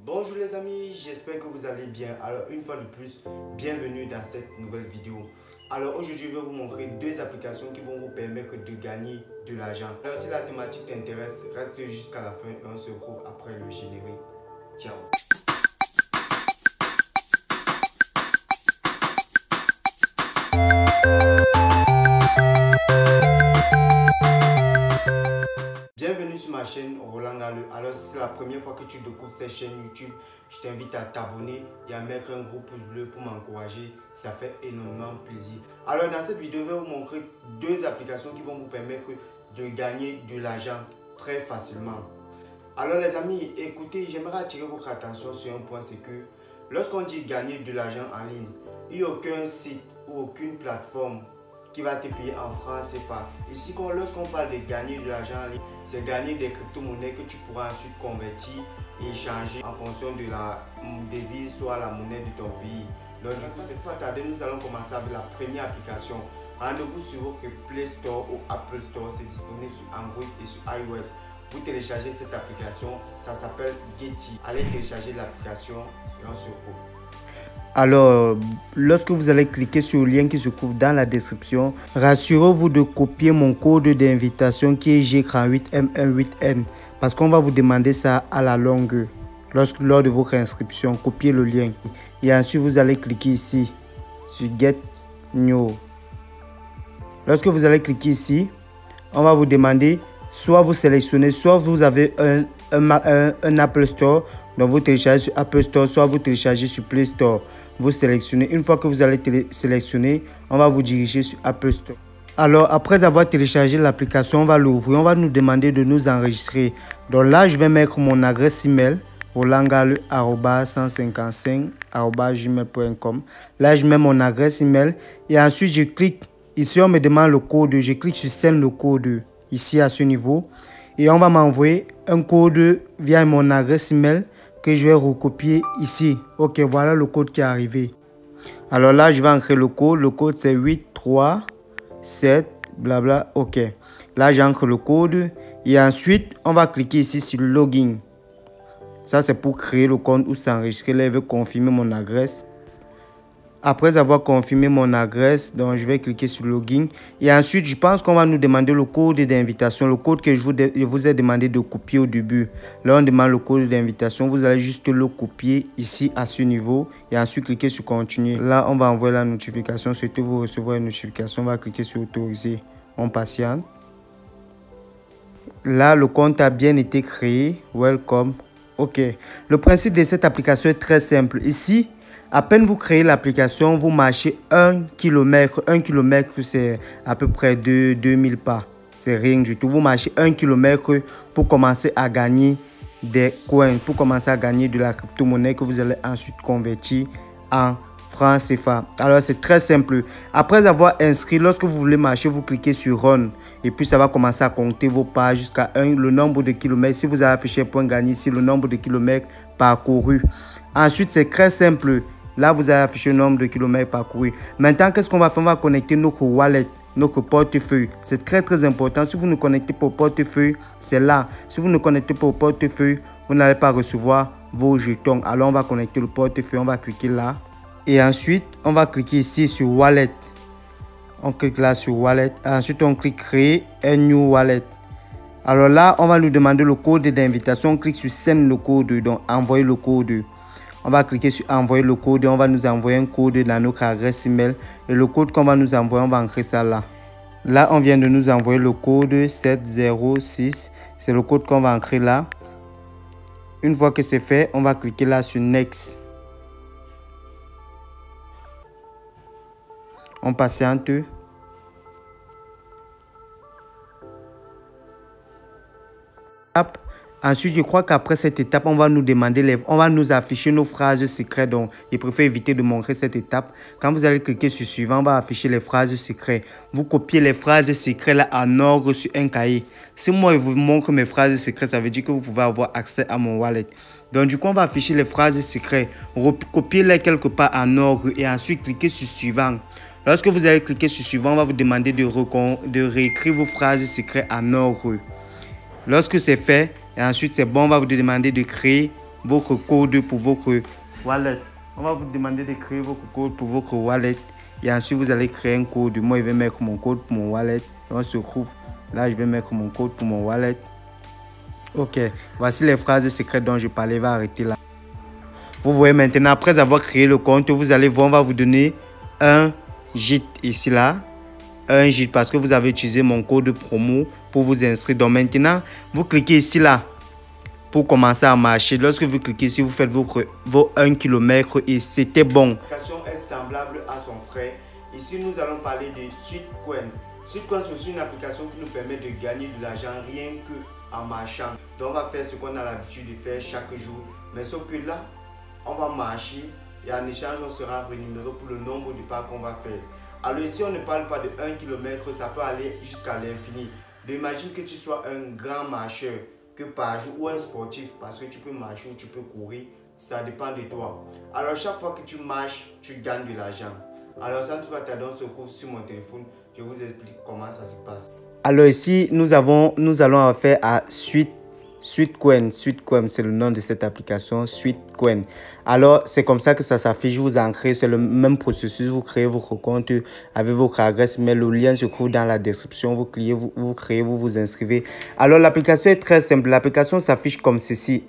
Bonjour les amis, j'espère que vous allez bien. Alors une fois de plus, bienvenue dans cette nouvelle vidéo. Alors aujourd'hui, je vais vous montrer deux applications qui vont vous permettre de gagner de l'argent. Alors si la thématique t'intéresse, reste jusqu'à la fin et on se retrouve après le générique. Ciao. Bienvenue sur ma chaîne Roland Galeux. Alors si c'est la première fois que tu découvres cette chaîne YouTube, je t'invite à t'abonner et à mettre un gros pouce bleu pour m'encourager. Ça fait énormément plaisir. Alors dans cette vidéo, je vais vous montrer deux applications qui vont vous permettre de gagner de l'argent très facilement. Alors les amis, écoutez, j'aimerais attirer votre attention sur un point, c'est que lorsqu'on dit gagner de l'argent en ligne, il n'y a aucun site ou aucune plateforme qui va te payer en francs CFA. Ici, lorsqu'on parle de gagner de l'argent en ligne, c'est gagner des crypto-monnaies que tu pourras ensuite convertir et échanger en fonction de la devise, soit la monnaie de ton pays. Donc, du coup, cette fois, nous allons commencer avec la première application. Rendez-vous sur votre Play Store ou Apple Store. C'est disponible sur Android et sur iOS. Vous téléchargez cette application, ça s'appelle Getty. Allez télécharger l'application et on se retrouve. Alors, lorsque vous allez cliquer sur le lien qui se trouve dans la description, rassurez-vous de copier mon code d'invitation qui est G38M18N parce qu'on va vous demander ça à la longue lors de votre inscription. Copiez le lien et ensuite vous allez cliquer ici sur Get New. Lorsque vous allez cliquer ici, on va vous demander soit vous sélectionnez, soit vous avez un Apple Store, donc vous téléchargez sur Apple Store, soit vous téléchargez sur Play Store. Vous sélectionnez. Une fois que vous allez sélectionner, on va vous diriger sur Apple Store. Alors, après avoir téléchargé l'application, on va l'ouvrir. On va nous demander de nous enregistrer. Donc là, je vais mettre mon adresse email rolandgaleux155@gmail.com. Là, je mets mon adresse email et ensuite je clique. Ici, on me demande le code. Je clique sur Send le code ici à ce niveau et on va m'envoyer un code via mon adresse email que je vais recopier ici. Ok, voilà le code qui est arrivé. Alors là, je vais entrer le code. Le code c'est 837 blabla. Ok. Là, j'entre le code et ensuite, on va cliquer ici sur Login. Ça, c'est pour créer le compte ou s'enregistrer. Là, je vais confirmer mon adresse. Après avoir confirmé mon adresse, donc je vais cliquer sur Login. Et ensuite, je pense qu'on va nous demander le code d'invitation. Le code que je vous ai demandé de copier au début. Là, on demande le code d'invitation. Vous allez juste le copier ici à ce niveau. Et ensuite, cliquer sur Continuer. Là, on va envoyer la notification. Surtout, vous recevrez une notification. On va cliquer sur Autoriser. On patiente. Là, le compte a bien été créé. Welcome. OK. Le principe de cette application est très simple. Ici, à peine vous créez l'application, vous marchez 1 km. 1 km, c'est à peu près 2000 pas. C'est rien du tout. Vous marchez 1 km pour commencer à gagner des coins, pour commencer à gagner de la crypto-monnaie que vous allez ensuite convertir en francs CFA. Alors, c'est très simple. Après avoir inscrit, lorsque vous voulez marcher, vous cliquez sur Run. Et puis, ça va commencer à compter vos pas jusqu'à le nombre de kilomètres. Si vous avez affiché point gagné ici, le nombre de kilomètres parcourus. Ensuite, c'est très simple. Là, vous avez affiché le nombre de kilomètres parcourus. Maintenant, qu'est-ce qu'on va faire? On va connecter notre wallet, notre portefeuille. C'est très, très important. Si vous ne connectez pas au portefeuille, c'est là. Si vous ne connectez pas au portefeuille, vous n'allez pas recevoir vos jetons. Alors, on va connecter le portefeuille. On va cliquer là. Et ensuite, on va cliquer ici sur Wallet. On clique là sur Wallet. Ensuite, on clique Créer un New Wallet. Alors là, on va nous demander le code d'invitation. On clique sur Send le code. Donc, envoyer le code. On va cliquer sur envoyer le code et on va nous envoyer un code dans notre adresse email. Et le code qu'on va nous envoyer, on va entrer ça là. Là, on vient de nous envoyer le code 706. C'est le code qu'on va entrer là. Une fois que c'est fait, on va cliquer là sur Next. On patiente. Ensuite, je crois qu'après cette étape, on va nous demander, on va nous afficher nos phrases secrètes. Donc, je préfère éviter de montrer cette étape. Quand vous allez cliquer sur suivant, on va afficher les phrases secrètes. Vous copiez les phrases secrètes là en ordre sur un cahier. Si moi, je vous montre mes phrases secrètes, ça veut dire que vous pouvez avoir accès à mon wallet. Donc, du coup, on va afficher les phrases secrètes. Copiez-les quelque part en ordre et ensuite cliquez sur suivant. Lorsque vous allez cliquer sur suivant, on va vous demander de réécrire vos phrases secrètes en ordre. Lorsque c'est fait, et ensuite c'est bon, on va vous demander de créer votre code pour votre wallet. On va vous demander de créer votre code pour votre wallet. Et ensuite, vous allez créer un code. Moi, je vais mettre mon code pour mon wallet. Et on se trouve là, je vais mettre mon code pour mon wallet. Ok, voici les phrases secrètes dont je parlais. Je vais arrêter là. Vous voyez maintenant, après avoir créé le compte, vous allez voir, on va vous donner un JIT ici là. Un JIT parce que vous avez utilisé mon code promo pour vous inscrire. Donc maintenant, vous cliquez ici là pour commencer à marcher. Lorsque vous cliquez ici, vous faites vos 1 km et c'était bon. L'application est semblable à son frère. Ici, nous allons parler de Sweetcoin. Sweetcoin, c'est aussi une application qui nous permet de gagner de l'argent rien qu'en marchant. Donc, on va faire ce qu'on a l'habitude de faire chaque jour. Mais sauf que là, on va marcher et en échange, on sera rémunéré pour le nombre de pas qu'on va faire. Alors ici, on ne parle pas de 1 km, ça peut aller jusqu'à l'infini. Imagine que tu sois un grand marcheur que par jour ou un sportif parce que tu peux marcher ou tu peux courir, ça dépend de toi. Alors chaque fois que tu marches, tu gagnes de l'argent. Alors sans tout attendre, on se retrouve sur mon téléphone, je vous explique comment ça se passe. Alors ici, nous allons faire à Sweetcoin. Sweetcoin, c'est le nom de cette application, Sweetcoin. Alors, c'est comme ça que ça s'affiche. Vous en créez, c'est le même processus. Vous créez votre compte avec votre adresse mail. Le lien se trouve dans la description. Vous cliquez, vous créez, vous vous inscrivez. Alors, l'application est très simple. L'application s'affiche comme ceci.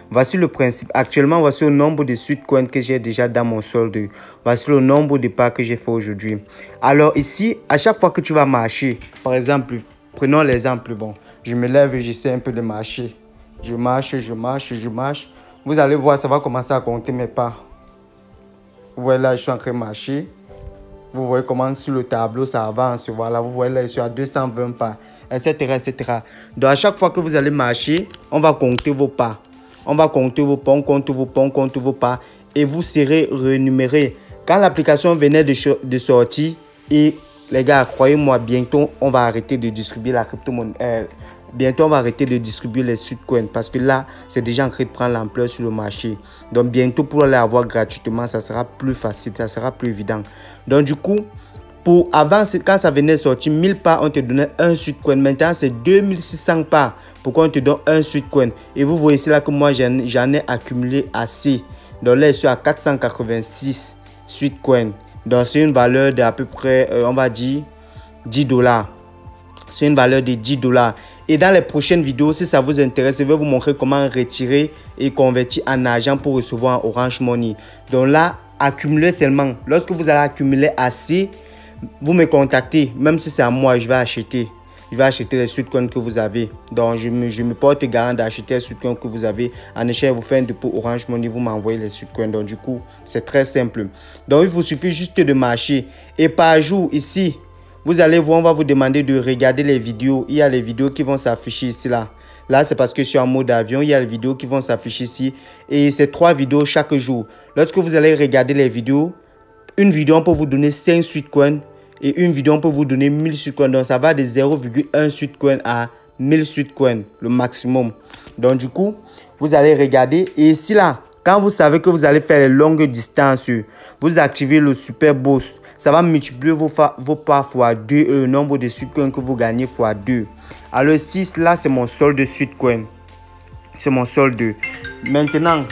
Voici le principe. Actuellement, voici le nombre de Sweetcoin que j'ai déjà dans mon solde. Voici le nombre de pas que j'ai fait aujourd'hui. Alors, ici, à chaque fois que tu vas marcher, par exemple, prenons l'exemple, bon. Je me lève et j'essaie un peu de marcher. Je marche. Vous allez voir, ça va commencer à compter mes pas. Vous voyez là, je suis en train de marcher. Vous voyez comment sur le tableau, ça avance. Voilà, vous voyez là, je suis à 220 pas, etc., etc. Donc, à chaque fois que vous allez marcher, on va compter vos pas. On va compter vos pas, on compte vos pas. Et vous serez rémunéré. Quand l'application venait de sortir, et les gars, croyez-moi, bientôt, on va arrêter de distribuer la crypto-monnaie. Bientôt, on va arrêter de distribuer les Sweetcoins parce que là, c'est déjà en train de prendre l'ampleur sur le marché. Donc, bientôt, pour les avoir gratuitement, ça sera plus facile, ça sera plus évident. Donc, du coup, avant, quand ça venait de sortir, 1000 pas, on te donnait un Sweetcoin. Maintenant, c'est 2600 pas. Pourquoi on te donne un Sweetcoin? Et vous voyez, c'est là que moi, j'en ai accumulé assez. Donc, là, je suis à 486 Sweetcoins. Donc, c'est une valeur d'à peu près, on va dire, $10. C'est une valeur de $10. Et dans les prochaines vidéos, si ça vous intéresse, je vais vous montrer comment retirer et convertir en argent pour recevoir en Orange Money. Donc là, accumulez seulement. Lorsque vous allez accumuler assez, vous me contactez. Même si c'est à moi, je vais acheter. Je vais acheter les Sweetcoins que vous avez. Donc, je me porte garant d'acheter les Sweetcoins que vous avez. En échange, vous faites un dépôt Orange Money, vous m'envoyez les Sweetcoins. Donc, du coup, c'est très simple. Donc, il vous suffit juste de marcher. Et par jour, ici, vous allez voir, on va vous demander de regarder les vidéos. Il y a les vidéos qui vont s'afficher ici, là. Là, c'est parce que je suis en mode avion. Il y a les vidéos qui vont s'afficher ici. Et c'est 3 vidéos chaque jour. Lorsque vous allez regarder les vidéos, une vidéo, on peut vous donner 5 Sweetcoins. Et une vidéo, on peut vous donner 1000 Sweetcoins. Donc, ça va de 0,1 Sweetcoin à 1000 Sweetcoins, le maximum. Donc, du coup, vous allez regarder. Et ici, là, quand vous savez que vous allez faire les longues distances, vous activez le Super Boost. Ça va multiplier vos pas fois 2 et le nombre de Sweetcoins que vous gagnez fois 2. Alors, ici, là, c'est mon solde de Sweetcoin. C'est mon solde. Maintenant,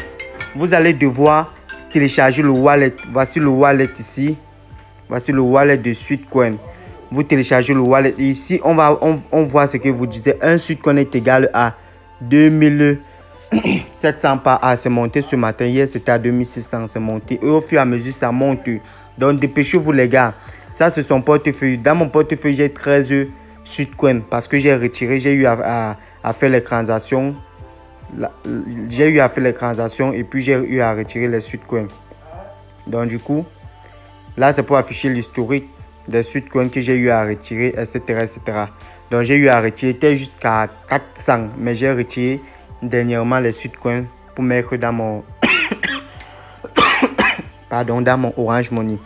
vous allez devoir télécharger le wallet. Voici le wallet ici. Voici le wallet de Sweetcoin. Vous téléchargez le wallet. Et ici, on voit ce que vous disiez. Un Sweetcoin est égal à 2700 pas. Ah, c'est monté ce matin. Hier, c'était à 2600. C'est monté. Et au fur et à mesure, ça monte. Donc, dépêchez-vous, les gars. Ça, c'est son portefeuille. Dans mon portefeuille, j'ai 13 Sweetcoin. Parce que j'ai retiré. J'ai eu à faire les transactions. J'ai eu à faire les transactions. Et puis, j'ai eu à retirer les Sweetcoins. Donc, du coup, là, c'est pour afficher l'historique des Sweetcoins que j'ai eu à retirer, etc., etc. Donc, j'ai eu à retirer, c'était jusqu'à 400. Mais j'ai retiré dernièrement les Sweetcoins pour mettre dans mon... dans mon Orange Money.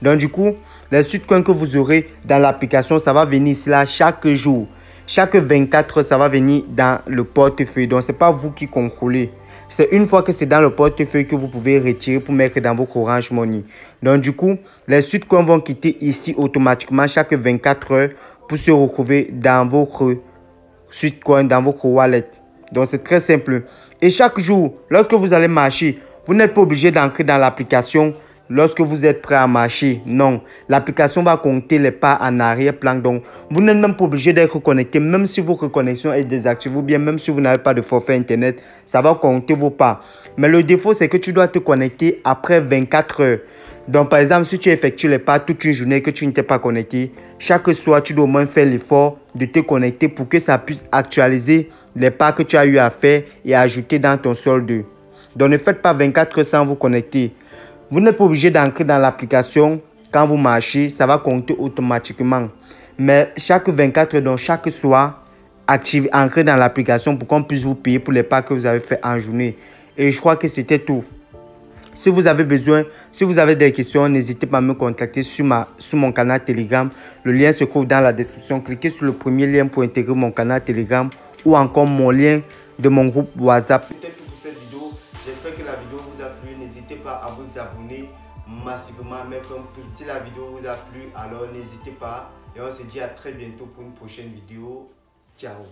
Donc, du coup, les Sweetcoins que vous aurez dans l'application, ça va venir ici, là, chaque jour. Chaque 24 heures, ça va venir dans le portefeuille. Donc, ce n'est pas vous qui contrôlez. C'est une fois que c'est dans le portefeuille que vous pouvez retirer pour mettre dans votre Orange Money. Donc, du coup, les Sweetcoins vont quitter ici automatiquement chaque 24 heures pour se retrouver dans votre Sweetcoin, dans votre wallet. Donc, c'est très simple. Et chaque jour, lorsque vous allez marcher, vous n'êtes pas obligé d'entrer dans l'application lorsque vous êtes prêt à marcher. Non, l'application va compter les pas en arrière-plan. Donc, vous n'êtes même pas obligé d'être connecté. Même si votre connexion est désactivée ou bien même si vous n'avez pas de forfait Internet, ça va compter vos pas. Mais le défaut, c'est que tu dois te connecter après 24 heures. Donc, par exemple, si tu effectues les pas toute une journée que tu n'étais pas connecté, chaque soir, tu dois au moins faire l'effort de te connecter pour que ça puisse actualiser les pas que tu as eu à faire et ajouter dans ton solde. Donc, ne faites pas 24 heures sans vous connecter. Vous n'êtes pas obligé d'entrer dans l'application quand vous marchez, ça va compter automatiquement. Mais chaque 24 heures, donc chaque soir, entrez dans l'application pour qu'on puisse vous payer pour les pas que vous avez fait en journée. Et je crois que c'était tout. Si vous avez besoin, si vous avez des questions, n'hésitez pas à me contacter sur mon canal Telegram. Le lien se trouve dans la description. Cliquez sur le premier lien pour intégrer mon canal Telegram ou encore mon lien de mon groupe WhatsApp. C'était tout pour cette vidéo. J'espère que la vidéo vous a plu. N'hésitez pas à vous abonner massivement, mettre un pouce. Si la vidéo vous a plu, alors n'hésitez pas. Et on se dit à très bientôt pour une prochaine vidéo. Ciao.